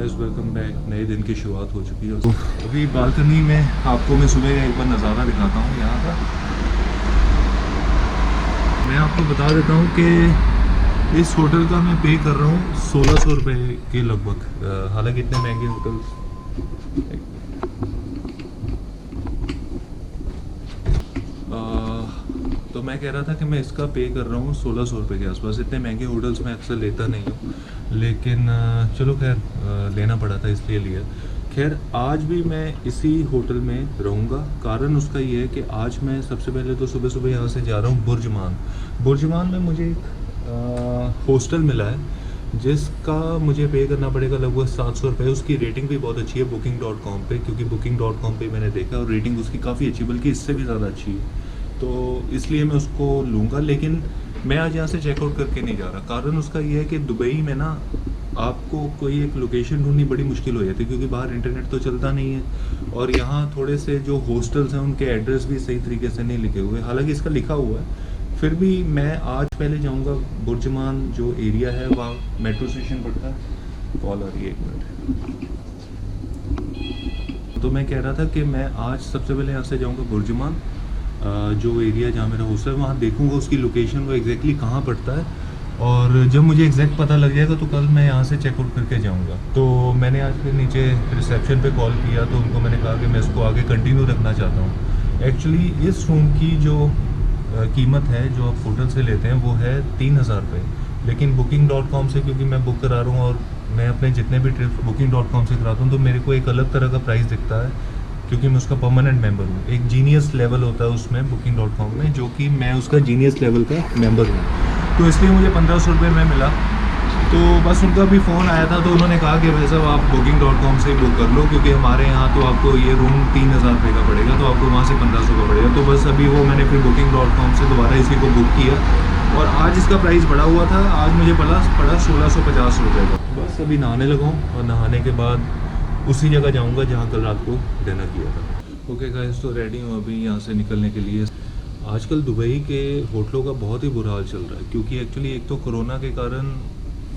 Guys, welcome back. नए दिन की शुरुआत हो चुकी है। अभी बालकनी में आपको मैं सुबह का एक बार नज़ारा दिखाता हूँ यहाँ का। मैं आपको बता देता हूँ कि इस होटल का मैं पे कर रहा हूँ 1600 रुपये के लगभग। हालांकि इतने महंगे होटल्स तो मैं कह रहा था कि मैं इसका पे कर रहा हूँ 1600 रुपये के आसपास। इतने महंगे होटल्स मैं अक्सर लेता नहीं हूँ, लेकिन चलो खैर लेना पड़ा था इसलिए लिया। खैर आज भी मैं इसी होटल में रहूँगा। कारण उसका ये है कि आज मैं सबसे पहले तो सुबह सुबह यहाँ से जा रहा हूँ बुर्जमान में मुझे एक हॉस्टल मिला है जिसका मुझे पे करना पड़ेगा लगभग 700 रुपये। उसकी रेटिंग भी बहुत अच्छी है booking.com पे, क्योंकि booking.com पे मैंने देखा और रेटिंग उसकी काफ़ी अच्छी, बल्कि इससे भी ज़्यादा अच्छी है। तो इसलिए मैं उसको लूँगा, लेकिन मैं आज यहाँ से चेकआउट करके नहीं जा रहा। कारण उसका ये है कि दुबई में ना आपको कोई एक लोकेशन ढूंढनी बड़ी मुश्किल हो जाती है, क्योंकि बाहर इंटरनेट तो चलता नहीं है और यहाँ थोड़े से जो हॉस्टल्स हैं उनके एड्रेस भी सही तरीके से नहीं लिखे हुए। हालांकि इसका लिखा हुआ है, फिर भी मैं आज पहले जाऊँगा बुर्जमान जो एरिया है वहाँ मेट्रो स्टेशन पड़ता है। कॉल आ रही है, एक मिनट। तो मैं कह रहा था कि मैं आज सबसे पहले यहाँ से जाऊँगा बुर्जमान, जो एरिया जहाँ मेरा हॉस्टल है वहाँ देखूँगा उसकी लोकेशन वो एग्जैक्टली कहाँ पड़ता है, और जब मुझे एग्जैक्ट पता लग जाएगा तो कल मैं यहाँ से चेकआउट करके जाऊँगा। तो मैंने आज फिर नीचे रिसेप्शन पे कॉल किया तो उनको मैंने कहा कि मैं इसको आगे कंटिन्यू रखना चाहता हूँ। एक्चुअली इस रूम की जो कीमत है जो आप होटल से लेते हैं वो है 3000 रुपये, लेकिन booking.com से क्योंकि मैं बुक करा रहा हूँ और मैं अपने जितने भी ट्रिप booking.com से कराता हूँ तो मेरे को एक अलग तरह का प्राइस दिखता है, क्योंकि मैं उसका परमानेंट मेंबर हूँ। एक जीनियस लेवल होता है उसमें booking.com में, जो कि मैं उसका जीनियस लेवल का मेंबर हूँ, तो इसलिए मुझे 1500 रुपये में मिला। तो बस उनका भी फ़ोन आया था तो उन्होंने कहा कि भाई साहब आप booking.com से ही बुक कर लो, क्योंकि हमारे यहाँ तो आपको ये रूम 3000 रुपये का पड़ेगा, तो आपको वहाँ से 1500 का पड़ेगा। तो बस अभी वो मैंने फिर booking.com से दोबारा इसी को बुक किया और आज इसका प्राइस बढ़ा हुआ था, आज मुझे पड़ा 1650 रुपये का। बस अभी नहाने लगा हूँ और नहाने के बाद उसी जगह जाऊंगा जहाँ कल रात को डिनर किया था। ओके गाइस, तो रेडी हूँ अभी यहाँ से निकलने के लिए। आजकल दुबई के होटलों का बहुत ही बुरा हाल चल रहा है, क्योंकि एक्चुअली एक तो कोरोना के कारण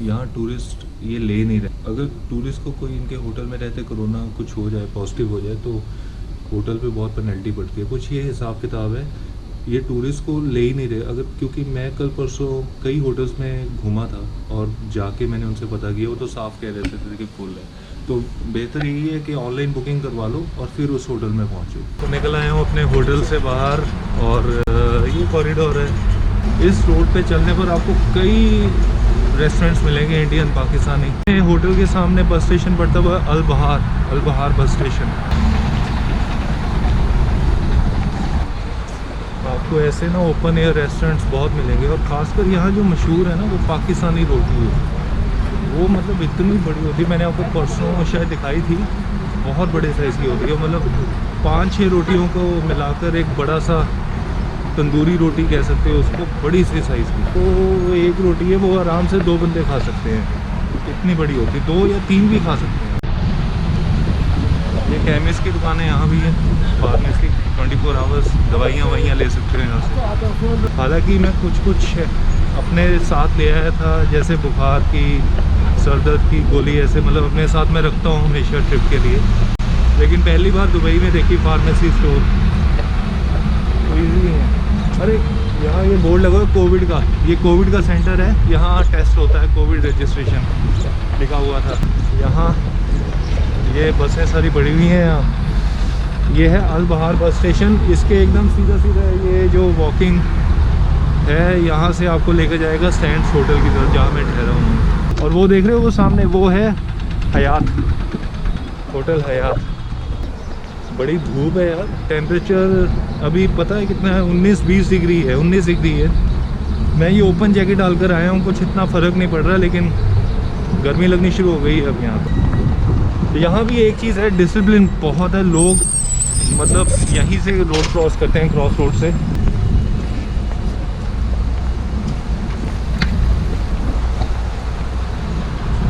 यहाँ टूरिस्ट ये ले नहीं रहे। अगर टूरिस्ट को कोई इनके होटल में रहते कोरोना कुछ हो जाए, पॉजिटिव हो जाए, तो होटल पे बहुत पेनल्टी पड़ती है। कुछ ये हिसाब किताब है, ये टूरिस्ट को ले ही नहीं रहे। अगर क्योंकि मैं कल परसों कई होटल्स में घूमा था और जाके मैंने उनसे पता किया, वो तो साफ़ कह रहे थे कि फुल है। तो बेहतर यही है कि ऑनलाइन बुकिंग करवा लो और फिर उस होटल में पहुंचो। तो निकल आया हूँ अपने होटल से बाहर और ये कॉरिडोर है। इस रोड पे चलने पर आपको कई रेस्टोरेंट्स मिलेंगे इंडियन पाकिस्तानी। होटल के सामने बस स्टेशन पड़ता हुआ अल बहार बस स्टेशन। आपको ऐसे ना ओपन एयर रेस्टोरेंट्स बहुत मिलेंगे, और ख़ासकर यहाँ जो मशहूर है ना वो पाकिस्तानी रोटी है। वो मतलब इतनी बड़ी होती है, मैंने आपको परसों शायद दिखाई थी, बहुत बड़े साइज़ की होती है। मतलब 5-6 रोटियों को मिलाकर एक बड़ा सा तंदूरी रोटी कह सकते हो उसको, बड़ी सी साइज़ की। तो एक रोटी है वो आराम से 2 बंदे खा सकते हैं, इतनी बड़ी होती है। 2 या 3 भी खा सकते हैं। ये केमिस्ट की दुकानें यहाँ भी हैं, फार्मेसी 24 आवर्स, दवाइयाँ ले सकते हैं यहाँ से। हालांकि मैं कुछ अपने साथ ले आया था, जैसे बुखार की, सर दर्द की गोली, ऐसे मतलब अपने साथ में रखता हूँ हमेशा ट्रिप के लिए। लेकिन पहली बार दुबई में देखी फार्मेसी स्टोर, तो ईजी है। अरे यहाँ ये बोर्ड लगा है कोविड का, ये कोविड का सेंटर है, यहाँ टेस्ट होता है, कोविड रजिस्ट्रेशन लिखा हुआ था। यहाँ ये बसें सारी पड़ी हुई हैं। यहाँ ये है अल बहार बस स्टेशन, इसके एकदम सीधा ये जो वॉकिंग है यहाँ से आपको लेकर जाएगा सैंड्स होटल की तरफ जहाँ मैं ठहरा हूँ। और वो देख रहे हो वो सामने, वो है हयात, होटल हयात। बड़ी धूप है यार, टेम्परेचर अभी पता है कितना है, 19-20 डिग्री है, 19 डिग्री है। मैं ये ओपन जैकेट डालकर आया हूँ, कुछ इतना फ़र्क नहीं पड़ रहा, लेकिन गर्मी लगनी शुरू हो गई है अब यहाँ पर। यहाँ भी एक चीज़ है, डिसिप्लिन बहुत है। लोग मतलब यहीं से रोड क्रॉस करते हैं, क्रॉस रोड से।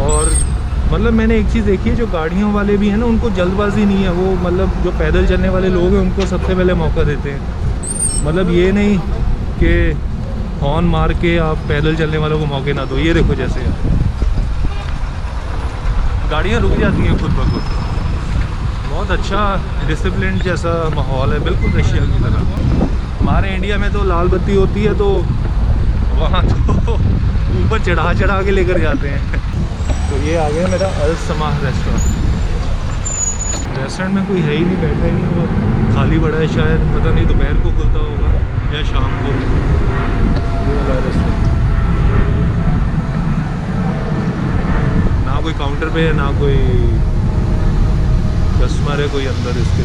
और मतलब मैंने एक चीज़ देखी है, जो गाड़ियों वाले भी हैं ना, उनको जल्दबाजी नहीं है। वो मतलब जो पैदल चलने वाले लोग हैं उनको सबसे पहले मौका देते हैं। मतलब ये नहीं कि हॉर्न मार के आप पैदल चलने वालों को मौके ना दो। ये देखो जैसे गाड़ियाँ रुक जाती हैं खुद ब खुद। बहुत अच्छा डिसिप्लिन जैसा माहौल है, बिल्कुल रशिया की तरह। हमारे इंडिया में तो लाल बत्ती होती है तो वहाँ तो ऊपर चढ़ा के लेकर जाते हैं। तो ये आ गया मेरा अल समाह रेस्टोरेंट। रेस्टोरेंट में कोई है ही नहीं, बैठा ही नहीं, वो खाली पड़ा है शायद, पता नहीं दोपहर को खुलता होगा या शाम को। ये वाला रेस्टोरेंट ना कोई काउंटर पे है ना कोई कस्टमर है कोई अंदर इसके।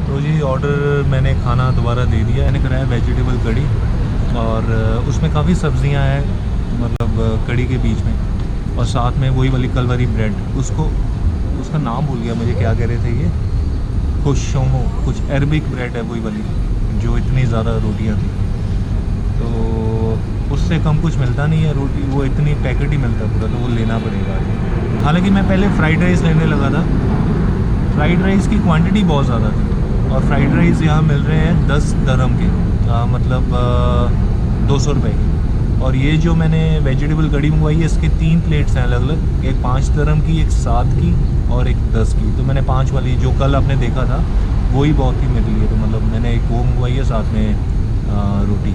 तो जी ऑर्डर मैंने खाना दोबारा दे दिया। मैंने कराया वेजिटेबल कड़ी और उसमें काफ़ी सब्जियां हैं, मतलब कड़ी के बीच में, और साथ में वही वाली कल वाली ब्रेड, उसका नाम भूल गया मुझे, क्या कह रहे थे ये, खुशोमो, कुछ अरबिक ब्रेड है वही वाली, जो इतनी ज़्यादा रोटियाँ थी। तो उससे कम कुछ मिलता नहीं है रोटी, वो इतनी पैकेट ही मिलता पूरा, तो वो लेना पड़ेगा। हालांकि मैं पहले फ़्राइड राइस लेने लगा था। फ़्राइड राइस की क्वांटिटी बहुत ज़्यादा थी और फ्राइड राइस यहाँ मिल रहे हैं 10 दरम के, मतलब 200 रुपये की। और ये जो मैंने वेजिटेबल कड़ी मंगवाई है, इसके 3 प्लेट्स हैं अलग अलग, एक 5 दरम की, एक 7 की और एक 10 की। तो मैंने 5 वाली जो कल आपने देखा था वही बहुत ही मेरे लिए, तो मतलब मैंने एक वो मंगवाई है, साथ में रोटी।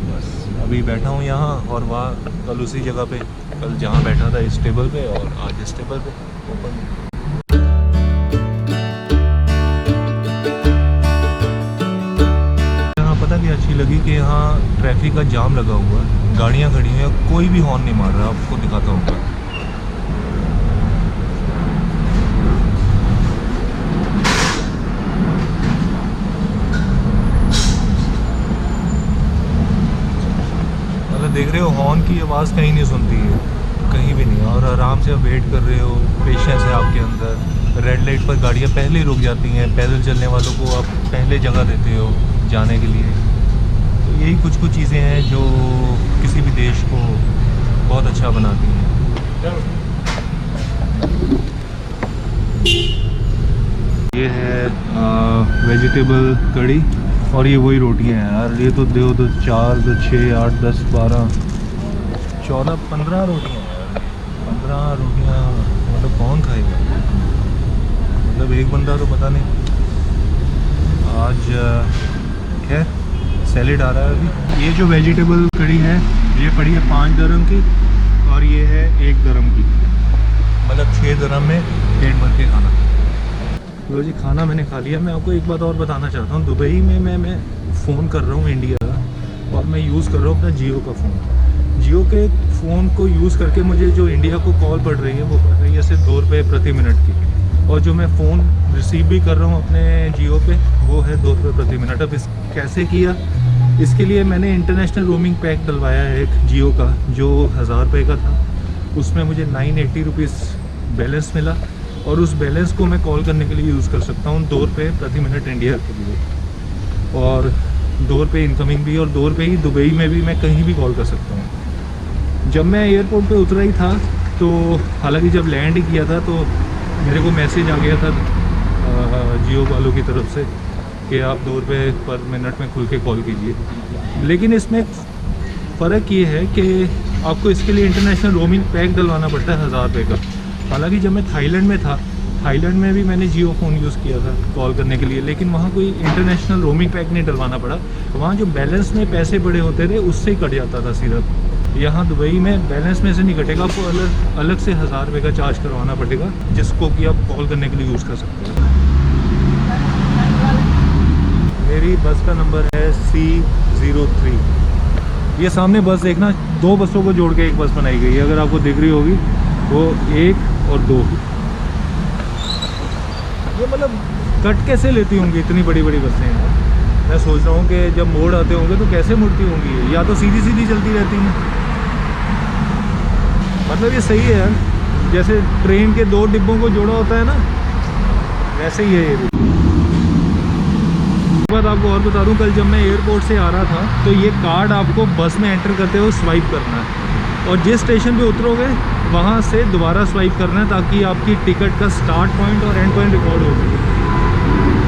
बस अभी बैठा हूँ यहाँ, और वहाँ कल उसी जगह पे, कल जहाँ बैठा था इस टेबल पे और आज इस टेबल पे ओपन। पता भी अच्छी लगी कि यहाँ ट्रैफिक का जाम लगा हुआ है, गाड़ियाँ खड़ी हैं, कोई भी हॉर्न नहीं मार रहा। आपको दिखाता हूँ। मतलब देख रहे हो, हॉर्न की आवाज़ कहीं नहीं सुनती है, कहीं भी नहीं, और आराम से आप वेट कर रहे हो, पेशेंस है आपके अंदर। रेड लाइट पर गाड़ियाँ पहले ही रुक जाती हैं, पैदल चलने वालों को आप पहले जगह देते हो जाने के लिए। तो यही कुछ चीज़ें हैं जो किसी भी देश को बहुत अच्छा बनाती हैं। ये है वेजिटेबल कड़ी, और ये वही रोटियां हैं यार। ये तो दो 4 2 6 8 10 12 14 15 रोटियां यार। 15 रोटियां मतलब कौन खाएगा, मतलब एक बंदा तो पता नहीं। आज खैर सैलेड आ रहा है अभी। ये जो वेजिटेबल कड़ी है ये पड़ी है 5 दरम की, और ये है 1 दरम की, मतलब 6 दरम में पेट भर के खाना। लो जी, खाना मैंने खा लिया। मैं आपको एक बात और बताना चाहता हूँ। दुबई में मैं फ़ोन कर रहा हूँ इंडिया का, और मैं यूज़ कर रहा हूँ अपना जियो का फ़ोन। जियो के फ़ोन को यूज़ करके मुझे जो इंडिया को कॉल पड़ रही है वो पड़ रही है सिर्फ 2 रुपये प्रति मिनट की, और जो मैं फ़ोन रिसीव भी कर रहा हूँ अपने जियो पे वो है 2 रुपये प्रति मिनट। अब इस कैसे किया, इसके लिए मैंने इंटरनेशनल रोमिंग पैक डलवाया है एक जियो का, जो 1000 रुपये का था। उसमें मुझे 980 रुपीज़ बैलेंस मिला, और उस बैलेंस को मैं कॉल करने के लिए यूज़ कर सकता हूँ 2 रुपये प्रति मिनट इंडिया के लिए, और 2 रुपये इनकमिंग भी, और 2 रुपये ही दुबई में भी मैं कहीं भी कॉल कर सकता हूँ। जब मैं एयरपोर्ट पे उतरा ही था, तो हालांकि जब लैंड ही किया था तो मेरे को मैसेज आ गया था जियो वालों की तरफ से कि आप 2 रुपये पर मिनट में खुल के कॉल कीजिए। लेकिन इसमें फ़र्क ये है कि आपको इसके लिए इंटरनेशनल रोमिंग पैक डलवाना पड़ता है 1000 रुपये का। हालांकि जब मैं थाईलैंड में था, थाईलैंड में भी मैंने जियो फ़ोन यूज़ किया था कॉल करने के लिए, लेकिन वहाँ कोई इंटरनेशनल रोमिंग पैक नहीं डलवाना पड़ा। वहाँ जो बैलेंस में पैसे पड़े होते थे उससे ही कट जाता था सीधा। यहाँ दुबई में बैलेंस में से नहीं कटेगा, आपको अलग से 1000 रुपये का चार्ज करवाना पड़ेगा, जिसको कि आप कॉल करने के लिए यूज़ कर सकते हो। मेरी बस का नंबर है C03। ये सामने बस देखना, 2 बसों को जोड़ के एक बस बनाई गई है, अगर आपको दिख रही होगी वो 1 और 2। ये मतलब कट कैसे लेती होंगी इतनी बड़ी बड़ी बसें हैं। मैं सोच रहा हूँ कि जब मोड़ आते होंगे तो कैसे मुड़ती होंगी, या तो सीधी सीधी चलती रहती हैं। मतलब ये सही है यार, जैसे ट्रेन के 2 डिब्बों को जोड़ा होता है ना, वैसे ही है ये भी। एक बात आपको और बता दूं, कल जब मैं एयरपोर्ट से आ रहा था तो ये कार्ड आपको बस में एंटर करते हुए स्वाइप करना है, और जिस स्टेशन पे उतरोगे वहाँ से दोबारा स्वाइप करना है, ताकि आपकी टिकट का स्टार्ट पॉइंट और एंड पॉइंट रिकॉर्ड हो सके,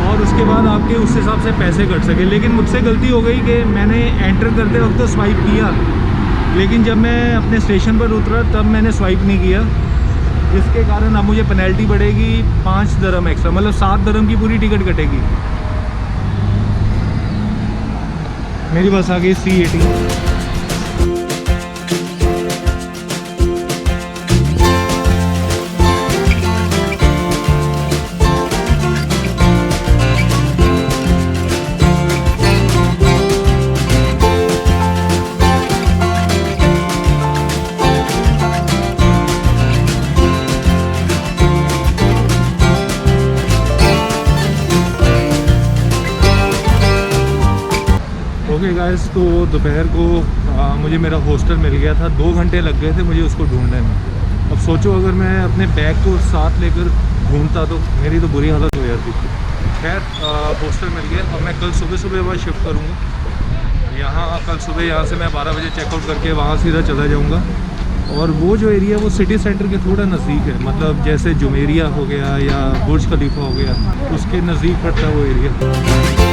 और उसके बाद आपके उस हिसाब से पैसे कट सके। लेकिन मुझसे गलती हो गई कि मैंने एंटर करते वक्त तो स्वाइप किया, लेकिन जब मैं अपने स्टेशन पर उतरा तब मैंने स्वाइप नहीं किया, इसके कारण अब मुझे पेनल्टी पड़ेगी 5 दरम एक्स्ट्रा, मतलब 7 दरम की पूरी टिकट कटेगी। मेरी बस आ गई C18। ओके गाइस, तो दोपहर को मुझे मेरा हॉस्टल मिल गया था। 2 घंटे लग गए थे मुझे उसको ढूंढने में। अब सोचो अगर मैं अपने बैग को साथ लेकर ढूंढता तो मेरी तो बुरी हालत हो जाती। खैर हॉस्टल मिल गया। अब मैं कल सुबह सुबह वहाँ शिफ्ट करूँगा। यहाँ कल सुबह यहाँ से मैं 12 बजे चेकआउट करके वहाँ सीधा चला जाऊँगा। और वो जो एरिया वो सिटी सेंटर के थोड़ा नज़दीक है, मतलब जैसे जुमेरिया हो गया या बुर्ज खलीफा हो गया, उसके नज़दीक पड़ता है वो एरिया।